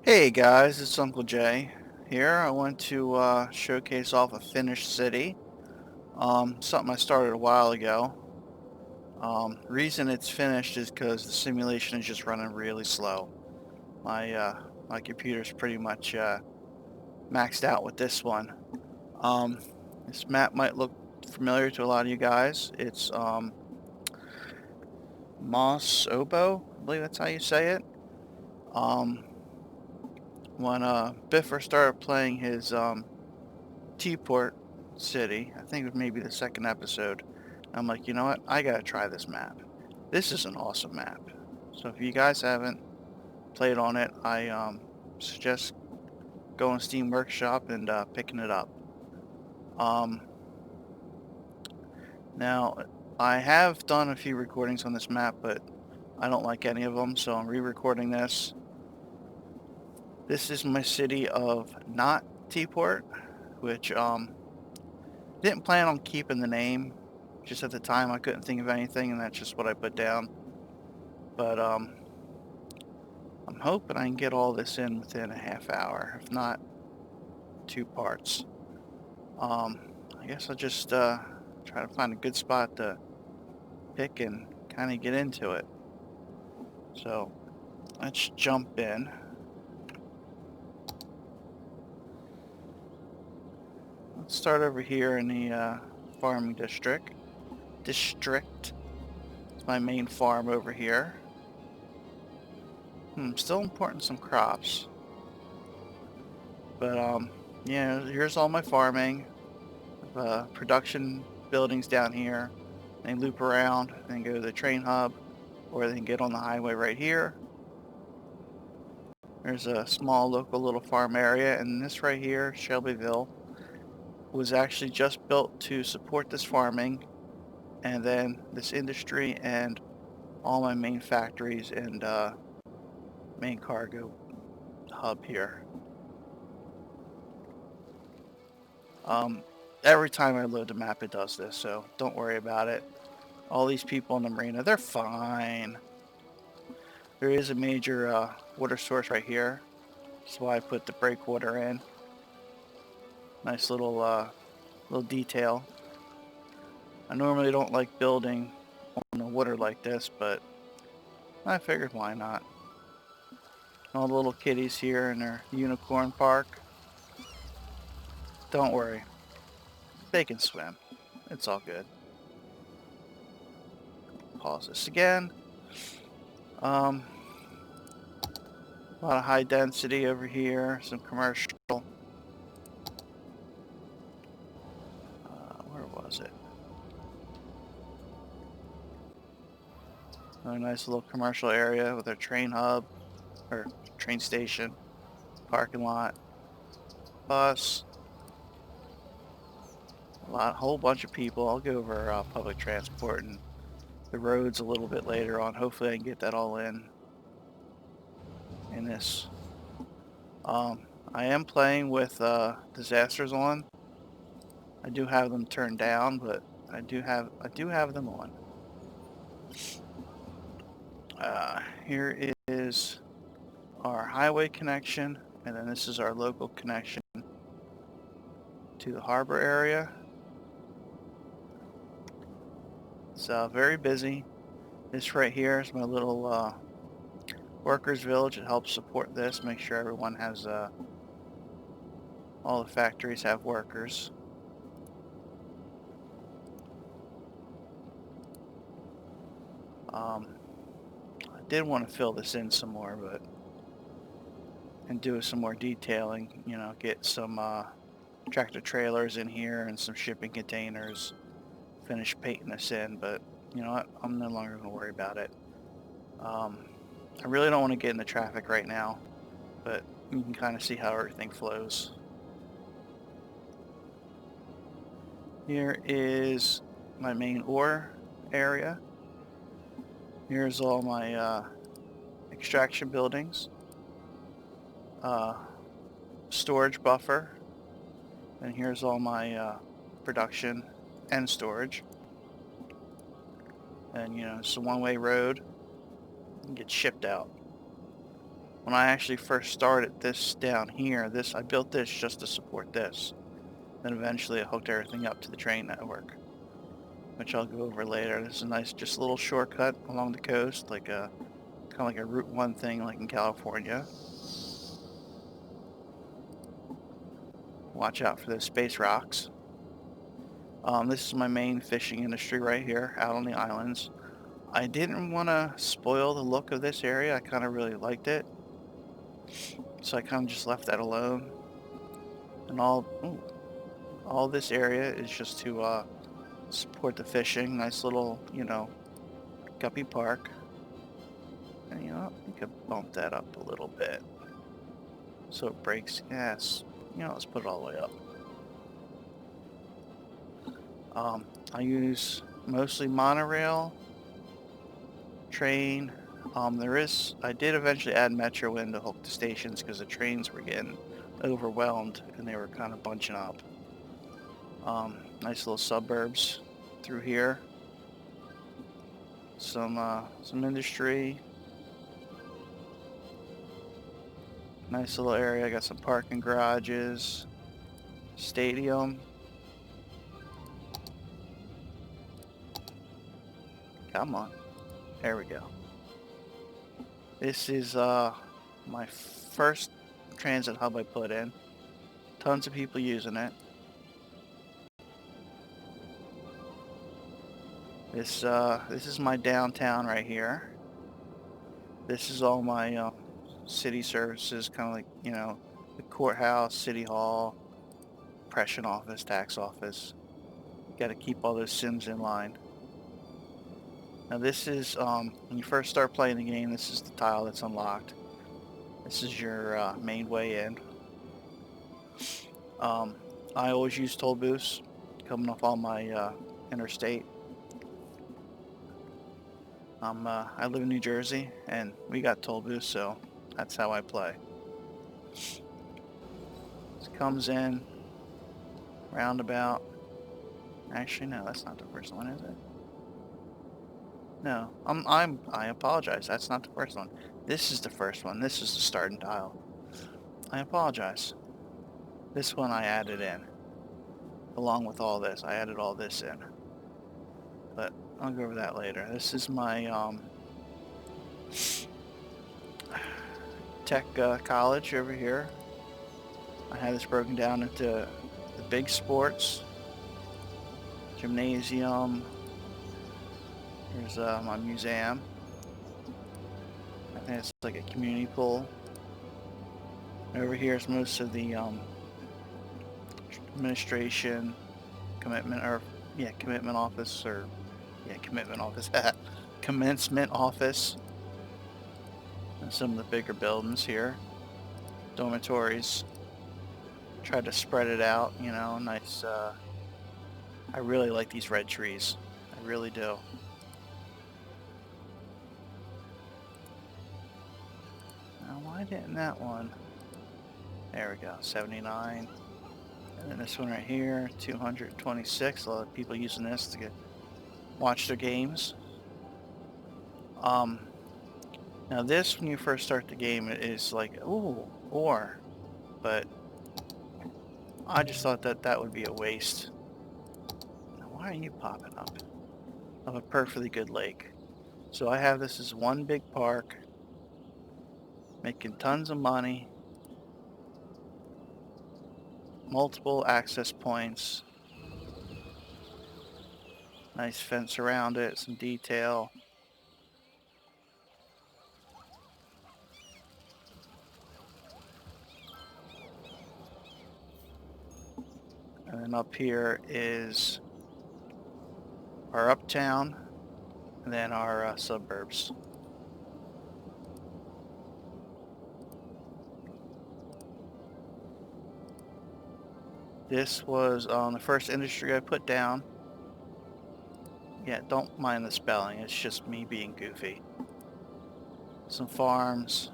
Hey guys, it's Uncle Jay here. I want to showcase off a finished city. Something I started a while ago. Reason it's finished is because the simulation is just running really slow. My computer's pretty much maxed out with this one. Um, this map might look familiar to a lot of you guys. It's Mossissobo, I believe that's how you say it. Um, when Biffa started playing his Teaport city, I think it was maybe the second episode, I'm like, you know what, I gotta try this map. This is an awesome map. So if you guys haven't played on it, I suggest going to Steam Workshop and picking it up. Um, Now, I have done a few recordings on this map, but I don't like any of them, so I'm re-recording this. This is my city of not Teaport, which didn't plan on keeping the name. Just at the time I couldn't think of anything, and that's just what I put down. But I'm hoping I can get all this in within a half hour, if not 2 parts. I guess I'll just try to find a good spot to pick and kind of get into it. So let's jump in. Let's start over here in the farming district. It's my main farm over here. Still importing some crops. But yeah, here's all my farming. Production buildings down here. They loop around and go to the train hub, or they can get on the highway right here. There's a small local little farm area, and this right here, Shelbyville, was actually just built to support this farming, and then this industry and all my main factories and main cargo hub here. Every time I load the map it does this, so don't worry about it. All these people in the marina, they're fine. There is a major water source right here. That's why I put the breakwater in. Nice little detail. I normally don't like building on the water like this, but I figured why not. All the little kitties here in their unicorn park. Don't worry. They can swim. It's all good. Pause this again. A lot of high density over here. Some commercial. Where was it? A nice little commercial area with a train hub, or train station, parking lot, bus, whole bunch of people. I'll go over public transport and the roads a little bit later on. Hopefully I can get that all in this. I am playing with disasters on. I do have them turned down, but I do have them on. Here is our highway connection, and then this is our local connection to the harbor area. It's very busy. This right here is my little workers village. It helps support this, make sure everyone has all the factories have workers. I did want to fill this in some more, but and do some more detailing, you know, get some tractor trailers in here and some shipping containers, finish painting this in, but you know what, I'm no longer going to worry about it. I really don't want to get in the traffic right now, but you can kind of see how everything flows. Here is my main ore area. Here's all my extraction buildings, storage buffer, and here's all my production and storage. And you know, it's a one-way road and get shipped out. when I actually first started this down here, I built this just to support this. Then eventually I hooked everything up to the train network, which I'll go over later. This is a nice, just a little shortcut along the coast, like a kind of like a Route 1 thing, like in California. Watch out for those space rocks. This is my main fishing industry right here, out on the islands. I didn't want to spoil the look of this area. I kind of really liked it, so I kind of just left that alone. And all this area is just to support the fishing. Nice little, guppy park. And you could bump that up a little bit so it breaks. Yes, let's put it all the way up. I use mostly monorail, train. I did eventually add metro in to hook the stations because the trains were getting overwhelmed and they were kind of bunching up. Nice little suburbs through here. Some industry. Nice little area. I got some parking garages, stadium. Come on. There we go. This is my first transit hub I put in. Tons of people using it. This is my downtown right here. This is all my city services, kind of like, the courthouse, city hall, impression office, tax office. Got to keep all those sims in line. Now this is, when you first start playing the game, this is the tile that's unlocked. This is your main way in. I always use toll booths coming off all my interstate. I live in New Jersey, and we got toll booths, so that's how I play. This comes in, roundabout. Actually, no, that's not the first one, is it? No, I apologize. That's not the first one. This is the first one. This is the starting tile. I apologize. This one I added in, along with all this. I added all this in, but I'll go over that later. This is my tech college over here. I have this broken down into the big sports, gymnasium. Here's my museum. I think it's like a community pool. Over here is most of the administration, commitment office, commencement office, and some of the bigger buildings here. Dormitories. Try to spread it out, nice. I really like these red trees. I really do. Now, why didn't that one? There we go, 79. And then this one right here, 226. A lot of people using this to watch their games. Now this, when you first start the game, it is like, ooh, ore. But I just thought that would be a waste. Now, why are you popping up? Of a perfectly good lake. So I have this as one big park, making tons of money, multiple access points, nice fence around it, some detail. And then up here is our uptown, and then our suburbs. This was the first industry I put down. Yeah, don't mind the spelling, it's just me being goofy. Some farms.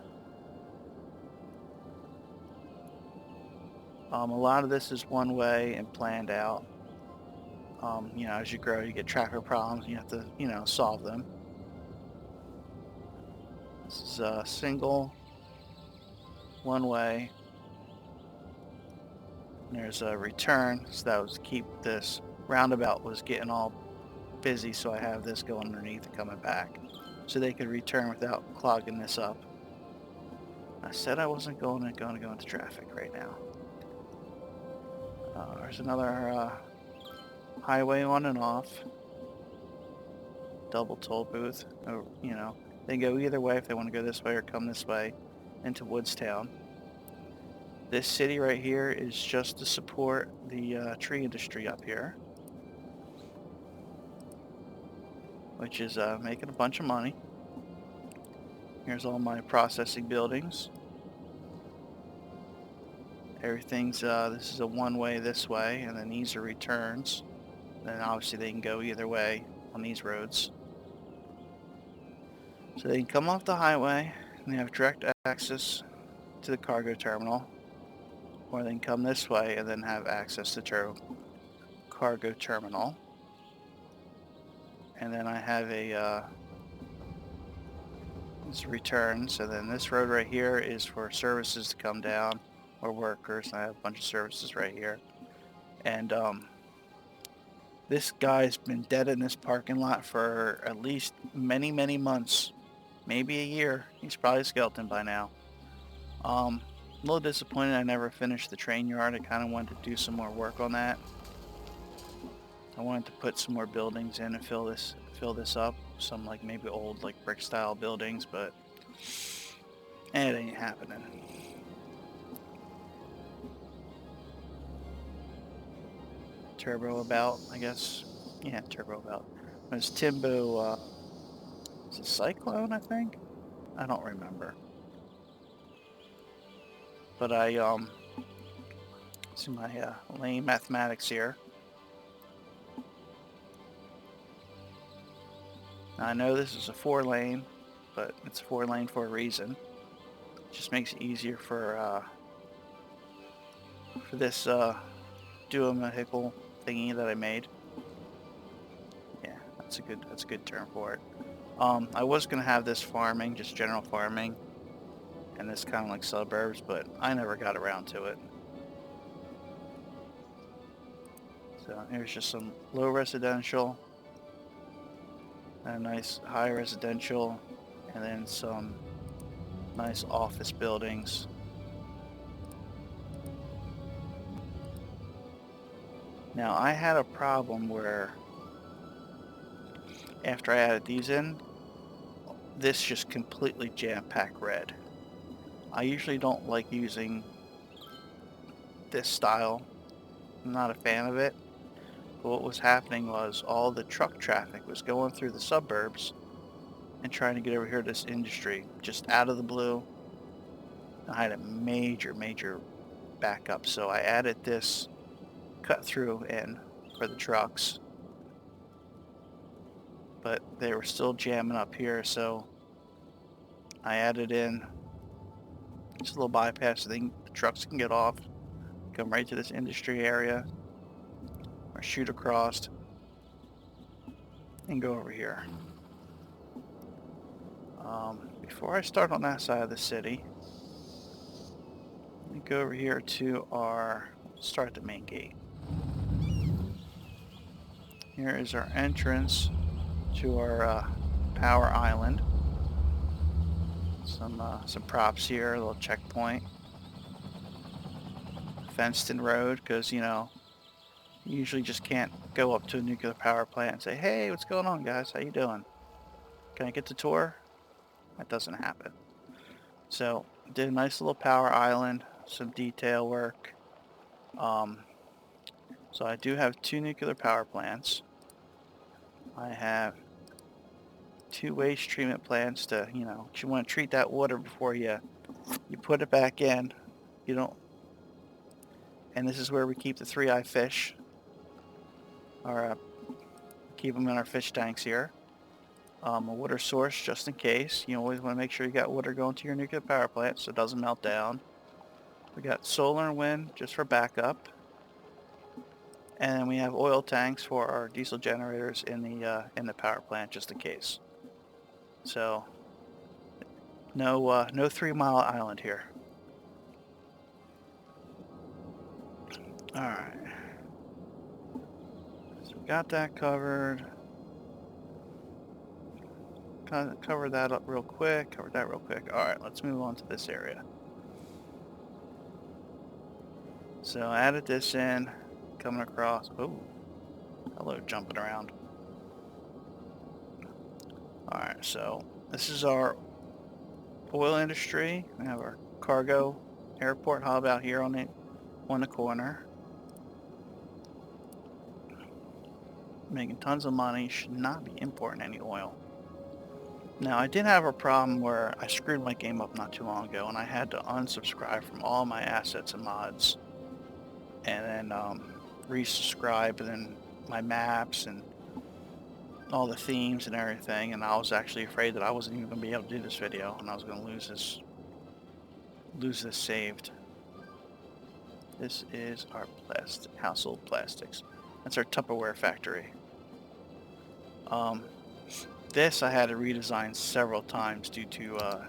A lot of this is one way and planned out. As you grow, you get traffic problems, and you have to, solve them. This is a single. one way. And there's a return, so that was keep this roundabout was getting all busy, so I have this going underneath and coming back, so they could return without clogging this up. I said I wasn't going to go into traffic right now. There's another highway on and off. Double toll booth. Or, you know, they go either way if they want to go this way or come this way into Woodstown. This city right here is just to support the tree industry up here, which is making a bunch of money. Here's all my processing buildings. Everything's, this is a one-way this way, and then these are returns. Then obviously they can go either way on these roads. So they can come off the highway, and they have direct access to the cargo terminal. Or they can come this way and then have access to the cargo terminal. And then I have a, this returns, and then this road right here is for services to come down, or workers. I have a bunch of services right here. And this guy's been dead in this parking lot for at least many, many months. Maybe a year. He's probably a skeleton by now. A little disappointed I never finished the train yard. I kind of wanted to do some more work on that. I wanted to put some more buildings in and fill this up. Some like maybe old like brick style buildings, but it ain't happening. Turbo about, I guess. Yeah, turbo about. There's Timbo, is it Cyclone, I think? I don't remember. But I, see my lane mathematics here. Now I know this is a 4-lane, but it's a 4-lane for a reason. It just makes it easier for this dual-vehicle thingy that I made. Yeah, that's a good term for it. I was gonna have this farming, just general farming, and this kind of like suburbs, but I never got around to it. So here's just some low residential, and a nice high residential, and then some nice office buildings. Now I had a problem where after I added these in, this just completely jam-packed red. I usually don't like using this style. I'm not a fan of it. But what was happening was all the truck traffic was going through the suburbs and trying to get over here to this industry, just out of the blue. I had a major backup, so I added this cut through in for the trucks. But they were still jamming up here, so I added in just a little bypass so the trucks can get off, come right to this industry area, or shoot across and go over here. Before I start on that side of the city, let me go over here to start at the main gate. Here is our entrance to our power island. Some props here, a little checkpoint. Fenced-in road, because you know, you usually just can't go up to a nuclear power plant and say, "Hey, what's going on, guys? How you doing? Can I get the tour?" That doesn't happen. So did a nice little power island, some detail work. So I do have 2 nuclear power plants. I have 2 waste treatment plants to, you know, you want to treat that water before you put it back in. You don't. And this is where we keep the 3-eye fish, or keep them in our fish tanks here. A water source just in case. You always want to make sure you got water going to your nuclear power plant so it doesn't melt down. We got solar and wind just for backup. And then we have oil tanks for our diesel generators in the power plant just in case. So no 3 Mile Island here. Alright. So we got that covered. Cover that up real quick. Cover that real quick. Alright, let's move on to this area. So I added this in. Coming across. Oh. Hello, jumping around. Alright, so this is our oil industry. We have our cargo airport hub out here on the corner. Making tons of money. Should not be importing any oil. Now, I did have a problem where I screwed my game up not too long ago, and I had to unsubscribe from all my assets and mods, and then resubscribe, and then my maps and all the themes and everything, and I was actually afraid that I wasn't even going to be able to do this video, and I was going to lose this saved. This is our household plastics. That's our Tupperware factory. This I had to redesign several times due to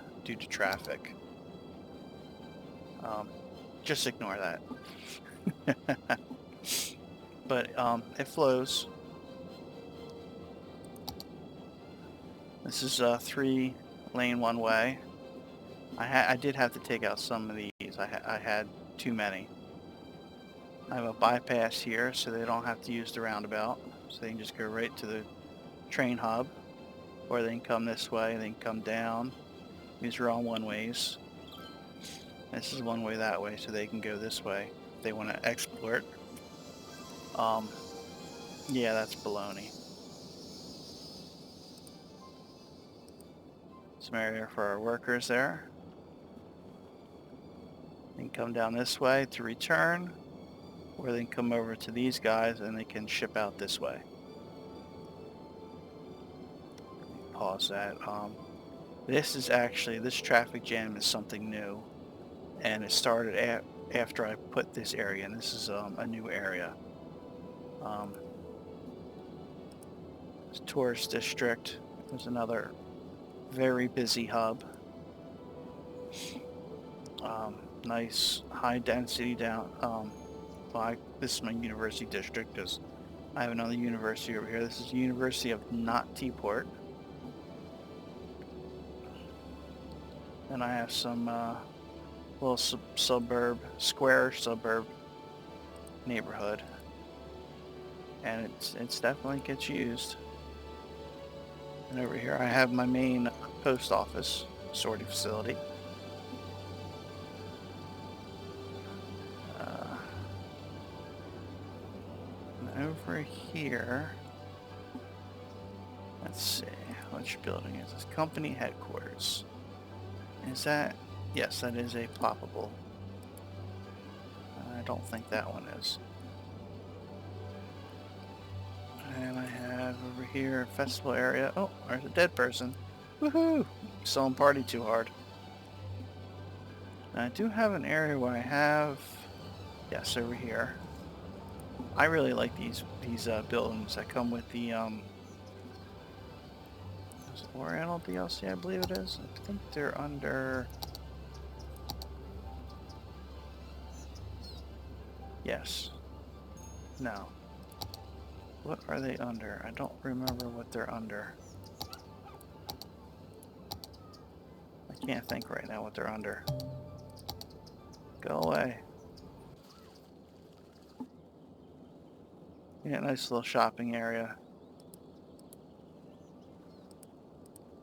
traffic. Just ignore that. But it flows. This is a 3-lane one-way. I did have to take out some of these. I had too many. I have a bypass here so they don't have to use the roundabout. So they can just go right to the train hub. Or they can come this way, they can come down. These are all one-ways. This is one way that way, so they can go this way if they want to export. Yeah, that's baloney. Some area for our workers there. They can come down this way to return, or they can come over to these guys and they can ship out this way. Pause that. This traffic jam is something new, and it started after I put this area in. This is a new area. Tourist district. There's another very busy hub. Nice high density down. This is my university district because I have another university over here. This is the University of not Teaport. And I have some little square suburb neighborhood, and it's definitely gets used. And over here I have my main post office sorting facility. And over here, let's see, which building is this? Company headquarters. Is that? Yes, that is a ploppable. I don't think that one is. And I have over here a festival area. Oh, there's a dead person. Woohoo! Someone partied too hard. Now, I do have an area where I have, yes, over here. I really like these buildings that come with the Oriental DLC, I believe it is. I think they're under. Yes. No. What are they under? I don't remember what they're under. I can't think right now what they're under. Go away. Yeah, nice little shopping area.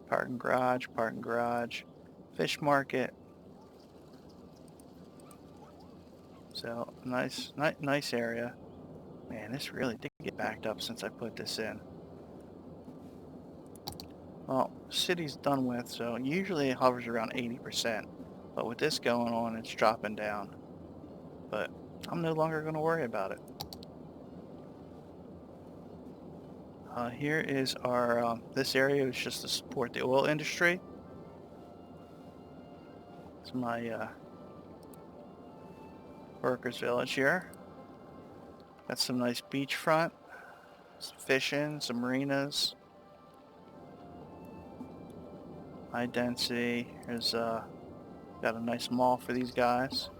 Parking garage, fish market. So nice area. Man, this really did get backed up since I put this in. Well, city's done with, so usually it hovers around 80%. But with this going on, it's dropping down. But I'm no longer going to worry about it. Here is our, this area is just to support the oil industry. It's my workers village here. Got some nice beachfront, some fishing, some marinas. High density. There's got a nice mall for these guys.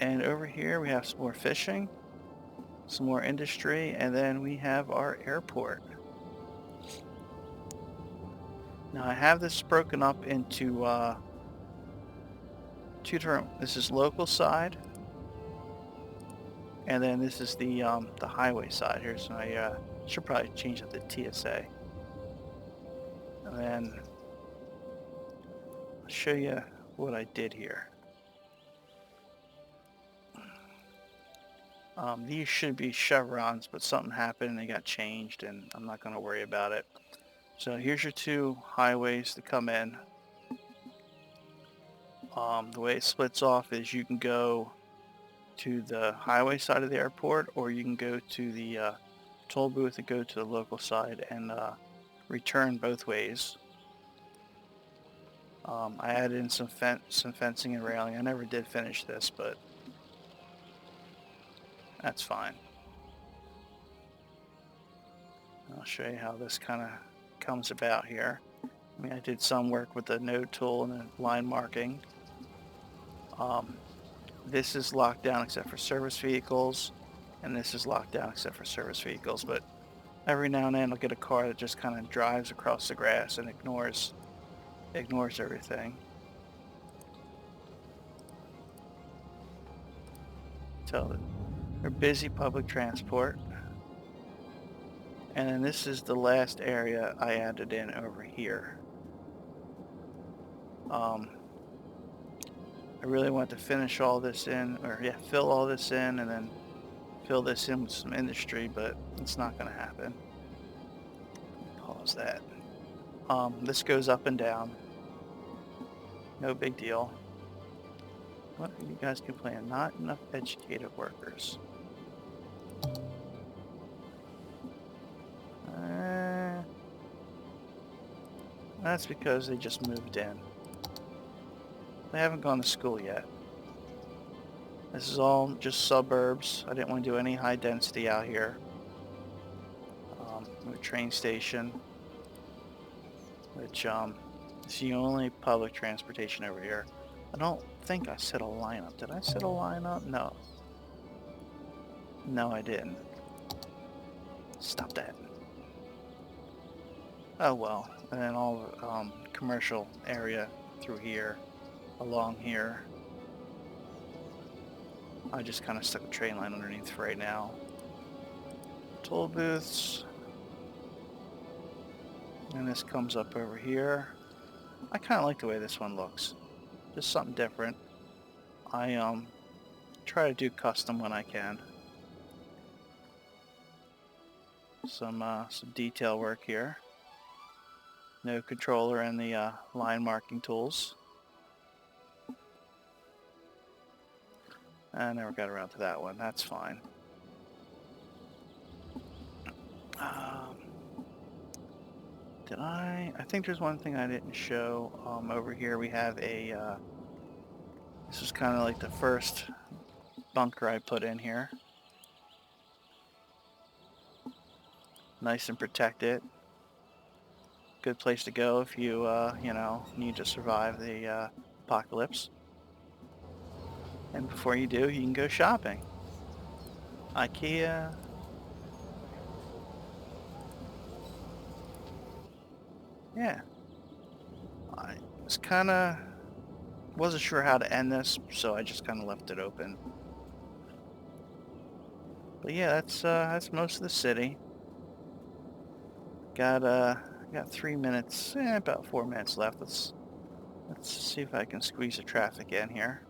And over here we have some more fishing, some more industry, and then we have our airport. Now I have this broken up into two different, this is local side, and then this is the highway side here. So I should probably change it to TSA. And then I'll show you what I did here. These should be chevrons, but something happened and they got changed, and I'm not going to worry about it. So here's your two highways to come in. The way it splits off is you can go to the highway side of the airport, or you can go to the toll booth and go to the local side and return both ways. I added in some fencing and railing. I never did finish this, but that's fine. I'll show you how this kind of comes about here. I mean, I did some work with the node tool and the line marking. This is locked down except for service vehicles, and this is locked down except for service vehicles, but every now and then I'll get a car that just kind of drives across the grass and ignores everything. So they're busy public transport. And then this is the last area I added in over here. I really want to finish all this in, or yeah, fill all this in and then fill this in with some industry, but it's not going to happen. Pause that. This goes up and down. No big deal. What are you guys complaining? Not enough educated workers. That's because they just moved in. They haven't gone to school yet. This is all just suburbs. I didn't want to do any high density out here. A train station, which is the only public transportation over here. I don't think I set a lineup. Did I set a lineup? No. No, I didn't. Stop that. Oh well. And then all commercial area through here, along here. I just kind of stuck a train line underneath for right now. Toll booths. And this comes up over here. I kind of like the way this one looks. Just something different. I try to do custom when I can. Some detail work here. No controller and the line marking tools. I never got around to that one. That's fine. Did I think there's one thing I didn't show. Over here we have a, this is kind of like the first bunker I put in here. Nice and protected. Good place to go if you, you know, need to survive the apocalypse. And before you do, you can go shopping. IKEA. Yeah. I was wasn't sure how to end this, so I just kind of left it open. But yeah, that's most of the city. Got 3 minutes, about 4 minutes left. Let's see if I can squeeze the traffic in here.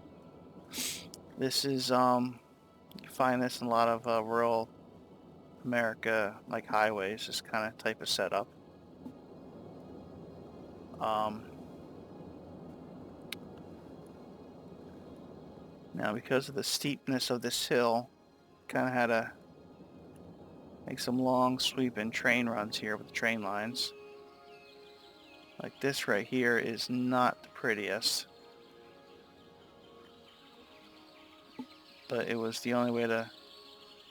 This is you find this in a lot of rural America, like highways, this kind of type of setup. Now because of the steepness of this hill, kind of had to make some long sweeping train runs here with the train lines. Like this right here is not the prettiest, but it was the only way to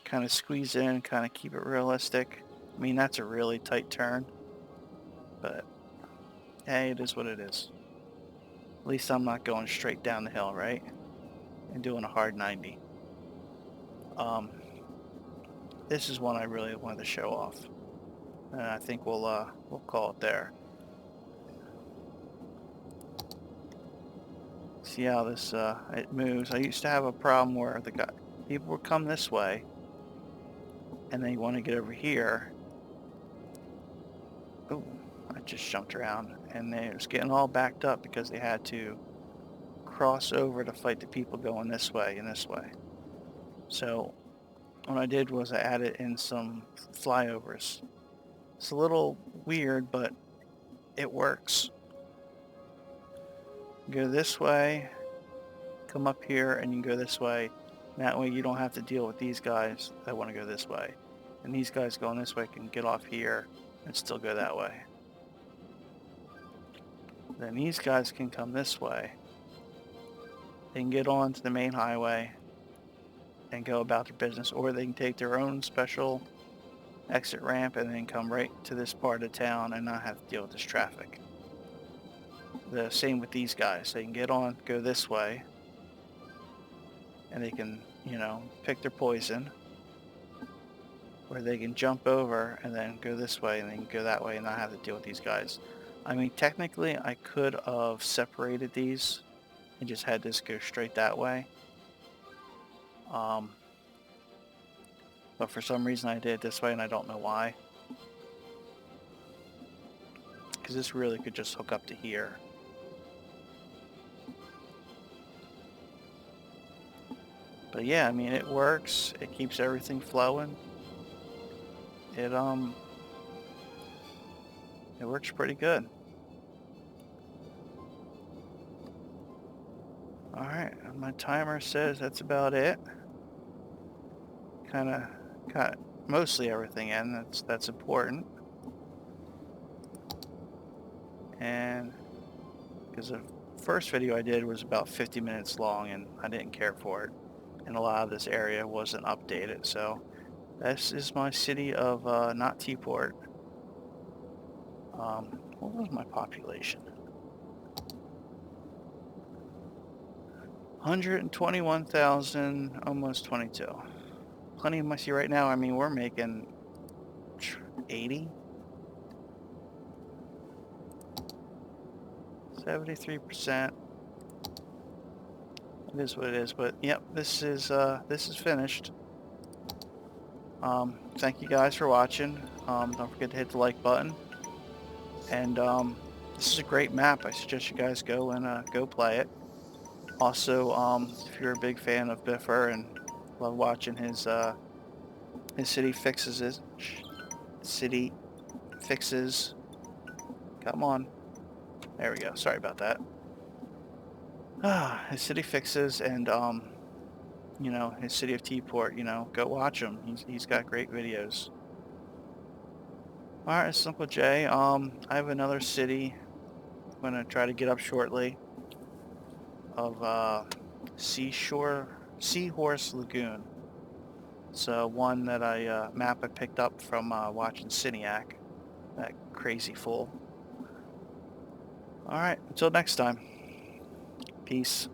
kind of squeeze in, kind of keep it realistic. I mean, that's a really tight turn, but hey, it is what it is. At least I'm not going straight down the hill, right? and doing a hard 90. This is one I really wanted to show off, and I think we'll call it there. See how this it moves. I used to have a problem where people would come this way, and they want to get over here. Oh, I just jumped around, and they was getting all backed up because they had to cross over to fight the people going this way and this way. So what I did was I added in some flyovers. It's a little weird, but it works. Go this way, come up here, and you can go this way. That way you don't have to deal with these guys that want to go this way. And these guys going this way can get off here and still go that way. Then these guys can come this way. They can get on to the main highway and go about their business, or they can take their own special exit ramp and then come right to this part of town and not have to deal with this traffic. The same with these guys. They can get on, go this way, and they can, you know, pick their poison, or they can jump over and then go this way and then go that way and not have to deal with these guys. I mean, technically I could have separated these and just had this go straight that way. But for some reason I did it this way, and I don't know why. Because this really could just hook up to here. But yeah, I mean, it works. It keeps everything flowing. It works pretty good. Alright, my timer says that's about it. Kind of got mostly everything in. That's important. And because the first video I did was about 50 minutes long, and I didn't care for it. And a lot of this area wasn't updated. So this is my city of not Teaport. What was my population? 121,000, almost 22. Plenty of money right now. I mean, we're making 80, 73%. It is what it is. But yep, this is finished. Thank you guys for watching. Don't forget to hit the like button. And this is a great map. I suggest you guys go and go play it. Also, if you're a big fan of Biffa and love watching his city fixes. Come on. There we go. Sorry about that. His city fixes, and you know, his city of Teaport. You know, go watch him. He's got great videos. All right, it's UncleJ. I have another city I'm gonna try to get up shortly. Of Seahorse Lagoon. It's one that map I picked up from watching Cineac, that crazy fool. Alright, until next time. Peace.